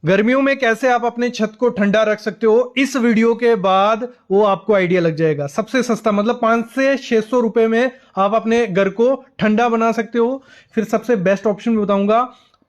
गर्मियों में कैसे आप अपने छत को ठंडा रख सकते हो, इस वीडियो के बाद वो आपको आइडिया लग जाएगा। सबसे सस्ता मतलब 500 से 600 रुपए में आप अपने घर को ठंडा बना सकते हो। फिर सबसे बेस्ट ऑप्शन भी बताऊंगा,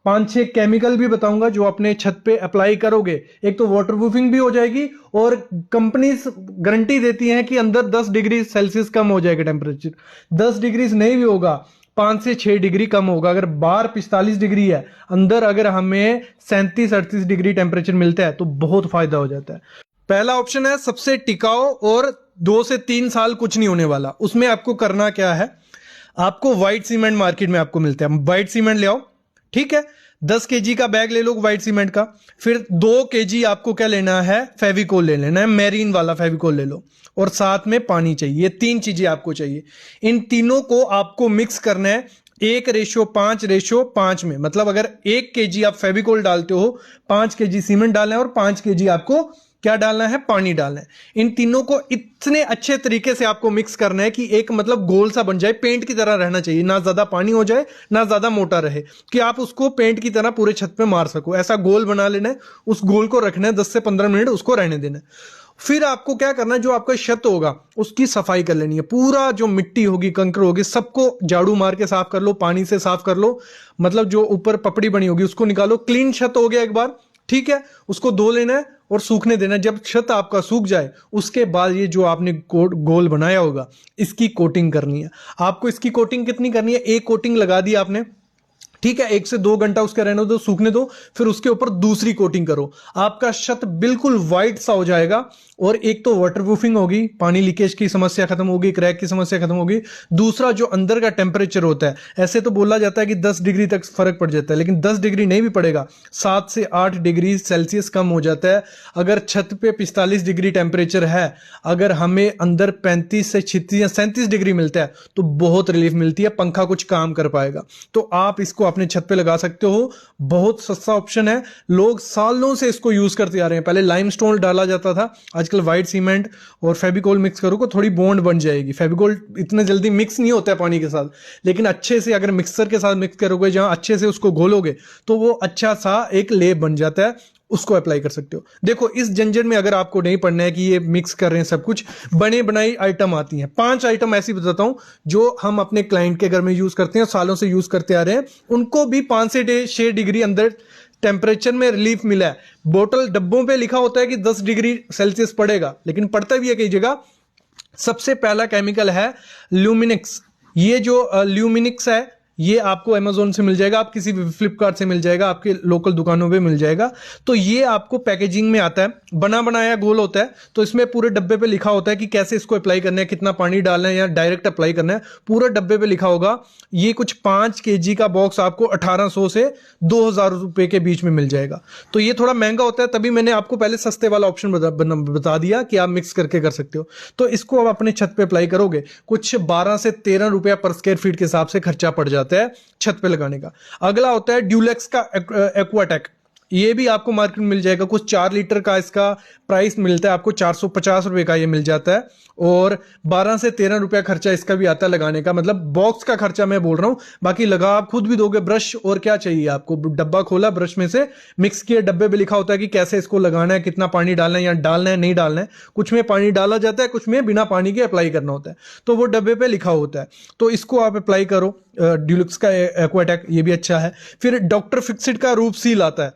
5-6 केमिकल भी बताऊंगा जो अपने छत पे अप्लाई करोगे, एक तो वाटरप्रूफिंग भी हो जाएगी और कंपनी गारंटी देती है कि अंदर 10 डिग्री सेल्सियस कम हो जाएगा टेम्परेचर। 10 डिग्री नहीं भी होगा, 5 से 6 डिग्री कम होगा। अगर बाहर 45 डिग्री है, अंदर अगर हमें 37-38 डिग्री टेम्परेचर मिलता है तो बहुत फायदा हो जाता है। पहला ऑप्शन है सबसे टिकाऊ और 2 से 3 साल कुछ नहीं होने वाला। उसमें आपको करना क्या है, आपको व्हाइट सीमेंट मार्केट में आपको मिलता है, व्हाइट सीमेंट ले आओ, ठीक है। 10 केजी का बैग ले लो व्हाइट सीमेंट का। फिर 2 केजी आपको क्या लेना है, फेविकोल ले लेना है, मैरीन वाला फेविकोल ले लो। और साथ में पानी चाहिए, ये 3 चीजें आपको चाहिए। इन तीनों को आपको मिक्स करना है 1:5:5 में। मतलब अगर 1 केजी आप फेविकोल डालते हो, 5 केजी सीमेंट डालना है और 5 केजी आपको क्या डालना है, पानी डालना है। इन तीनों को इतने अच्छे तरीके से आपको मिक्स करना है कि एक मतलब गोल सा बन जाए, पेंट की तरह रहना चाहिए, ना ज्यादा पानी हो जाए ना ज्यादा मोटा रहे, कि आप उसको पेंट की तरह पूरे छत पे मार सको। ऐसा गोल बना लेना है, उस गोल को रखना है 10 से 15 मिनट, उसको रहने देना है। फिर आपको क्या करना है, जो आपका छत होगा उसकी सफाई कर लेनी है। पूरा जो मिट्टी होगी, कंकर होगी, सबको झाड़ू मार के साफ कर लो, पानी से साफ कर लो। मतलब जो ऊपर पपड़ी बनी होगी उसको निकालो। क्लीन छत हो गया एक बार, ठीक है, उसको धो लेना है और सूखने देना है। जब छत आपका सूख जाए उसके बाद ये जो आपने गोल बनाया होगा इसकी कोटिंग करनी है। आपको इसकी कोटिंग कितनी करनी है, एक कोटिंग लगा दी आपने, ठीक है, 1 से 2 घंटा उसके रहने दो, सूखने दो। फिर उसके ऊपर दूसरी कोटिंग करो, आपका छत बिल्कुल व्हाइट सा हो जाएगा। और एक तो वाटरप्रूफिंग होगी, पानी लीकेज की समस्या खत्म होगी, क्रैक की समस्या खत्म होगी। दूसरा जो अंदर का टेम्परेचर होता है, ऐसे तो बोला जाता है कि 10 डिग्री तक फर्क पड़ जाता है, लेकिन 10 डिग्री नहीं भी पड़ेगा, 7 से 8 डिग्री सेल्सियस कम हो जाता है। अगर छत पे 45 डिग्री टेम्परेचर है, अगर हमें अंदर 35 से 36 या 37 डिग्री मिलता है तो बहुत रिलीफ मिलती है, पंखा कुछ काम कर पाएगा। तो आप इसको अपने छत पे लगा सकते हो, बहुत सस्ता ऑप्शन है। लोग सालों से इसको यूज करते आ रहे हैं। पहले लाइमस्टोन डाला जाता था, आजकल व्हाइट सीमेंट और फेविकोल मिक्स करो, थोड़ी बॉन्ड बन जाएगी। फेविकोल इतने जल्दी मिक्स नहीं होता है पानी के साथ, लेकिन अच्छे से अगर मिक्सर के साथ मिक्स करोगे, जहां अच्छे से उसको घोलोगे, तो वो अच्छा सा एक लेप बन जाता है, उसको अप्लाई कर सकते हो। देखो, इस झंझट में अगर आपको नहीं पड़ना है कि ये मिक्स कर रहे हैं सब कुछ, बने बनाई आइटम आती हैं। 5 आइटम ऐसी बताता हूं जो हम अपने क्लाइंट के घर में यूज करते हैं, सालों से यूज करते आ रहे हैं। उनको भी 5 से 6 डिग्री अंदर टेम्परेचर में रिलीफ मिला है। बोतल डब्बों पे लिखा होता है कि 10 डिग्री सेल्सियस पड़ेगा, लेकिन पड़ता भी है कई जगह। सबसे पहला केमिकल है ल्यूमिनिक्स। ये जो ल्यूमिनिक्स है, ये आपको अमेजोन से मिल जाएगा, आप किसी भी फ्लिपकार्ट से मिल जाएगा, आपके लोकल दुकानों पे मिल जाएगा। तो ये आपको पैकेजिंग में आता है, बना बनाया गोल होता है। तो इसमें पूरे डब्बे पे लिखा होता है कि कैसे इसको अप्लाई करना है, कितना पानी डालना है या डायरेक्ट अप्लाई करना है, पूरा डब्बे पे लिखा होगा। ये कुछ 5 केजी का बॉक्स आपको 1800 से 2000 रुपए के बीच में मिल जाएगा। तो ये थोड़ा महंगा होता है, तभी मैंने आपको पहले सस्ते वाला ऑप्शन बता दिया कि आप मिक्स करके कर सकते हो। तो इसको आप अपने छत पे अप्लाई करोगे, कुछ 12 से 13 रुपया पर स्क्वायर फीट के हिसाब से खर्चा पड़ जाता है छत पे लगाने का। अगला होता है ड्यूलेक्स का एक्वाटेक। ये भी आपको मार्केट में मिल जाएगा, कुछ 4 लीटर का इसका प्राइस मिलता है आपको, 450 रुपए का ये मिल जाता है। और 12 से 13 रुपया खर्चा इसका भी आता है लगाने का, मतलब बॉक्स का खर्चा मैं बोल रहा हूं। बाकी लगा आप खुद भी दोगे। ब्रश और क्या चाहिए आपको, डब्बा खोला, ब्रश में से मिक्स किया, डब्बे पे लिखा होता है कि कैसे इसको लगाना है, कितना पानी डालना है या डालना है नहीं डालना है। कुछ में पानी डाला जाता है, कुछ में बिना पानी के अप्लाई करना होता है, तो वो डब्बे पे लिखा होता है। तो इसको आप अप्लाई करो, ड्यूलक्स का एक्वाटेक, ये भी अच्छा है। फिर डॉक्टर फिक्सिड का रूप सील आता है,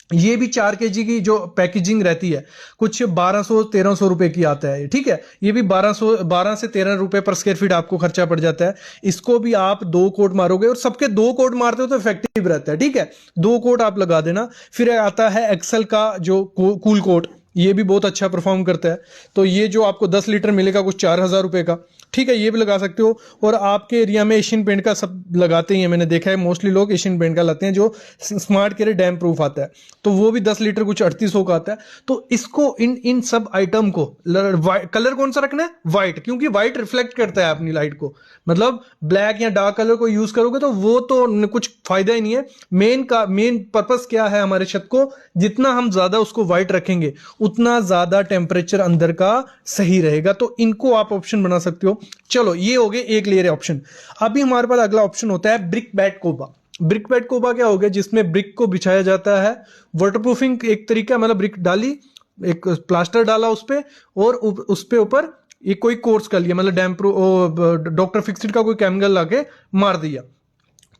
ये भी 4 केजी की जो पैकेजिंग रहती है, कुछ 1200-1300 रुपए की आता है, ठीक है। ये भी 12 से 13 रुपए पर स्क्वायर फीट आपको खर्चा पड़ जाता है। इसको भी आप 2 कोट मारोगे, और सबके 2 कोट मारते हो तो इफेक्टिव रहता है, ठीक है। 2 कोट आप लगा देना। फिर आता है एक्सेल का जो कूल कोट, ये भी बहुत अच्छा परफॉर्म करता है। तो ये जो आपको 10 लीटर मिलेगा कुछ 4000 रुपए का, ठीक है, ये भी लगा सकते हो। और आपके एरिया में एशियन पेंट का सब लगाते ही हैं, मैंने देखा है मोस्टली लोग एशियन पेंट का लाते हैं, जो स्मार्ट केयर डैम प्रूफ आता है। तो वो भी 10 लीटर कुछ 3800 का आता है। तो इसको इन सब आइटम को कलर कौन सा रखना है, व्हाइट, क्योंकि व्हाइट रिफ्लेक्ट करता है अपनी लाइट को। मतलब ब्लैक या डार्क कलर को यूज करोगे तो वो तो कुछ फायदा ही नहीं है। मेन पर्पस क्या है हमारे छत को, जितना हम ज्यादा उसको व्हाइट रखेंगे उतना ज्यादा टेम्परेचर अंदर का सही रहेगा। तो इनको आप ऑप्शन बना सकते हो। चलो, ये हो गए एक लेयर ऑप्शन। अभी हमारे पास अगला ऑप्शन होता है ब्रिक बैट कोबा। ब्रिक बेड कोबा क्या हो गया, जिसमें ब्रिक को बिछाया जाता है, वाटरप्रूफिंग एक तरीका, मतलब ब्रिक डाली, एक प्लास्टर डाला उस पे, और उस पे ऊपर ये कोई कोर्स कर लिया, मतलब डॉक्टर फिक्सिट का कोई केमिकल लाके मार दिया,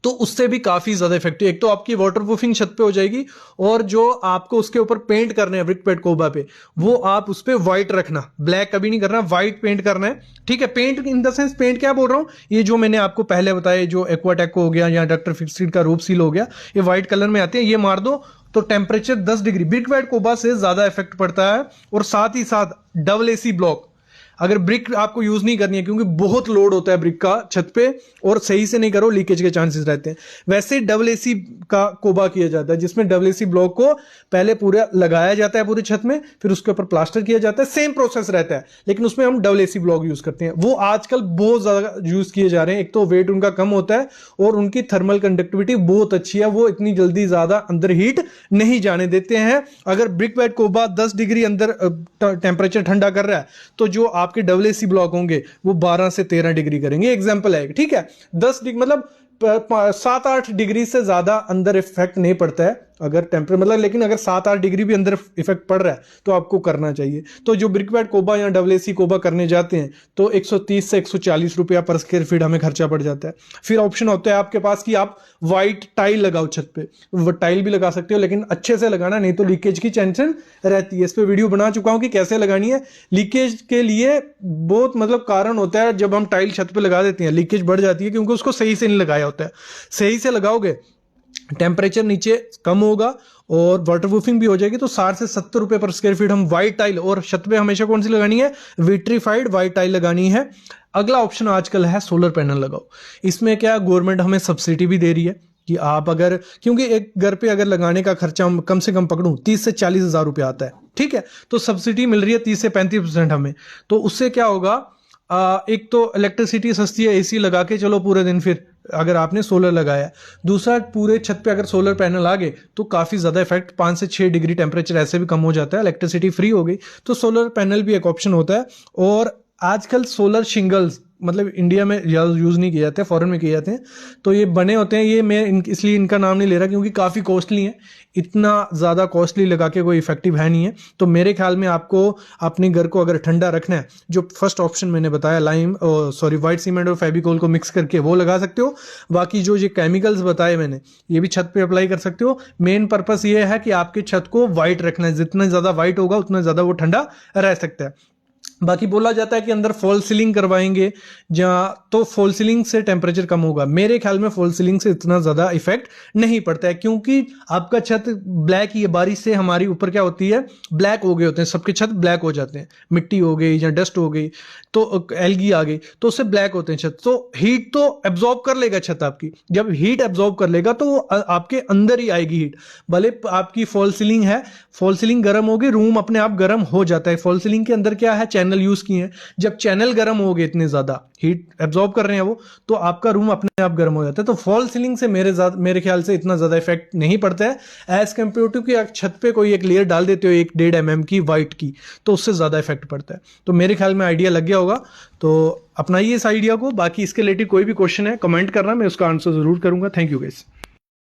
तो उससे भी काफी ज्यादा इफेक्टिव, एक तो आपकी वाटरप्रूफिंग छत पे हो जाएगी, और जो आपको उसके ऊपर पेंट करने हैं ब्रिक बेड कोबा पे, वो आप उस पे व्हाइट रखना, ब्लैक कभी नहीं करना, व्हाइट पेंट करना है, ठीक है। Paint in the sense, paint क्या बोल रहा हूं, ये जो मैंने आपको पहले बताया, जो एक्वाटेको हो गया या डॉक्टर फिक्सिट का रूप सील हो गया, ये व्हाइट कलर में आते हैं, ये मार दो तो टेम्परेचर 10 डिग्री ब्रिक बेड कोबा से ज्यादा इफेक्ट पड़ता है। और साथ ही साथ डबल एसी ब्लॉक, अगर ब्रिक आपको यूज नहीं करनी है क्योंकि बहुत लोड होता है ब्रिक का छत पे, और सही से नहीं करो लीकेज के चांसेस रहते हैं, वैसे डबल एसी का कोबा किया जाता है, जिसमें डबल एसी ब्लॉक को पहले पूरा लगाया जाता है पूरी छत में, फिर उसके ऊपर प्लास्टर किया जाता है, सेम प्रोसेस रहता है, लेकिन उसमें हम डबल एसी ब्लॉक यूज करते हैं। वो आजकल बहुत ज्यादा यूज किए जा रहे हैं, एक तो वेट उनका कम होता है और उनकी थर्मल कंडक्टिविटी बहुत अच्छी है, वो इतनी जल्दी ज्यादा अंदर हीट नहीं जाने देते हैं। अगर ब्रिक बेड कोबा 10 डिग्री अंदर टेम्परेचर ठंडा कर रहा है, तो जो आपके डबल एसी ब्लॉक होंगे वो 12 से 13 डिग्री करेंगे, एग्जांपल है, ठीक है। 10 डिग्री मतलब 7-8 डिग्री से ज्यादा अंदर इफेक्ट नहीं पड़ता है अगर टेम्परेचर, मतलब, लेकिन अगर 7-8 डिग्री भी अंदर इफेक्ट पड़ रहा है तो आपको करना चाहिए। तो जो ब्रिक बेड कोबा या डबल एसी कोबा करने जाते हैं तो 130 से 140 रुपया पर स्क्वायर फीट हमें खर्चा पड़ जाता है। फिर ऑप्शन होता है आपके पास कि आप व्हाइट टाइल लगाओ छत पे, वो टाइल भी लगा सकते हो, लेकिन अच्छे से लगाना, नहीं तो लीकेज की टेंशन रहती है। इस पे वीडियो बना चुका हूं कि कैसे लगानी है। लीकेज के लिए बहुत मतलब कारण होता है, जब हम टाइल छत पे लगा देते हैं लीकेज बढ़ जाती है क्योंकि उसको सही से नहीं लगाया होता है। सही से लगाओगे टेम्परेचर नीचे कम होगा और वाटरप्रूफिंग भी हो जाएगी। तो 60 से 70 रुपए पर स्क्वायर फीट हम व्हाइट टाइल, और छत पे हमेशा कौन सी लगानी है, विट्रीफाइड व्हाइट टाइल लगानी है। अगला ऑप्शन आजकल है सोलर पैनल लगाओ। इसमें क्या, गवर्नमेंट हमें सब्सिडी भी दे रही है कि आप अगर, क्योंकि एक घर पे अगर लगाने का खर्चा कम से कम पकड़ूं 30 से 40 हजार रुपया आता है, ठीक है, तो सब्सिडी मिल रही है 30 से 35% हमें। तो उससे क्या होगा, एक तो इलेक्ट्रिसिटी सस्ती है, एसी लगा के चलो पूरे दिन, फिर अगर आपने सोलर लगाया, दूसरा पूरे छत पे अगर सोलर पैनल आ गए तो काफी ज्यादा इफेक्ट, 5 से 6 डिग्री टेम्परेचर ऐसे भी कम हो जाता है, इलेक्ट्रिसिटी फ्री हो गई, तो सोलर पैनल भी एक ऑप्शन होता है। और आजकल सोलर शिंगल्स, मतलब इंडिया में यूज नहीं किए जाते, फॉरेन में किए जाते हैं, तो ये बने होते हैं, ये मैं इसलिए इनका नाम नहीं ले रहा क्योंकि काफ़ी कॉस्टली है, इतना ज़्यादा कॉस्टली लगा के कोई इफेक्टिव है नहीं है। तो मेरे ख्याल में आपको अपने घर को अगर ठंडा रखना है, जो फर्स्ट ऑप्शन मैंने बताया, व्हाइट सीमेंट और फेविकोल को मिक्स करके वो लगा सकते हो। बाकी जो ये केमिकल्स बताए मैंने, ये भी छत पे अप्लाई कर सकते हो। मेन पर्पस ये है कि आपके छत को व्हाइट रखना है, जितना ज़्यादा व्हाइट होगा उतना ज़्यादा वो ठंडा रह सकता है। बाकी बोला जाता है कि अंदर फॉल सीलिंग करवाएंगे जहां, तो फॉल सीलिंग से टेम्परेचर कम होगा। मेरे ख्याल में फॉल सीलिंग से इतना ज्यादा इफेक्ट नहीं पड़ता है, क्योंकि आपका छत ब्लैक ही है, बारिश से हमारी ऊपर क्या होती है, ब्लैक हो गए होते हैं, सबके छत ब्लैक हो जाते हैं, मिट्टी हो गई या डस्ट हो गई, तो एल्गी आ गई, तो उससे ब्लैक होते हैं छत। तो हीट तो एब्जॉर्ब कर लेगा छत आपकी, जब हीट एब्जॉर्ब कर लेगा तो वो आपके अंदर ही आएगी हीट। भले आपकी फॉल सीलिंग है, फॉल सीलिंग गर्म होगी, रूम अपने आप गर्म हो जाता है। फॉल सीलिंग के अंदर क्या है, चैनल यूज किए हैं, जब चैनल गर्म हो गए, इतने ज्यादा हीट एब्जॉर्ब कर रहे हैं वो, तो आपका रूम अपने आप गर्म हो जाता है। तो फॉल सीलिंग से मेरे ख्याल से इतना ज्यादा इफेक्ट नहीं पड़ता है एज कम्पेयर टू कि आप छत पे कोई एक लेयर डाल देते हो 1-1.5 mm की व्हाइट की, तो उससे ज्यादा इफेक्ट पड़ता है। तो मेरे ख्याल में आइडिया लग गया होगा, तो अपनाइए इस आइडिया को। बाकी इसके रिलेटेड कोई भी क्वेश्चन है कमेंट करना, मैं उसका आंसर जरूर करूंगा। Thank you guys.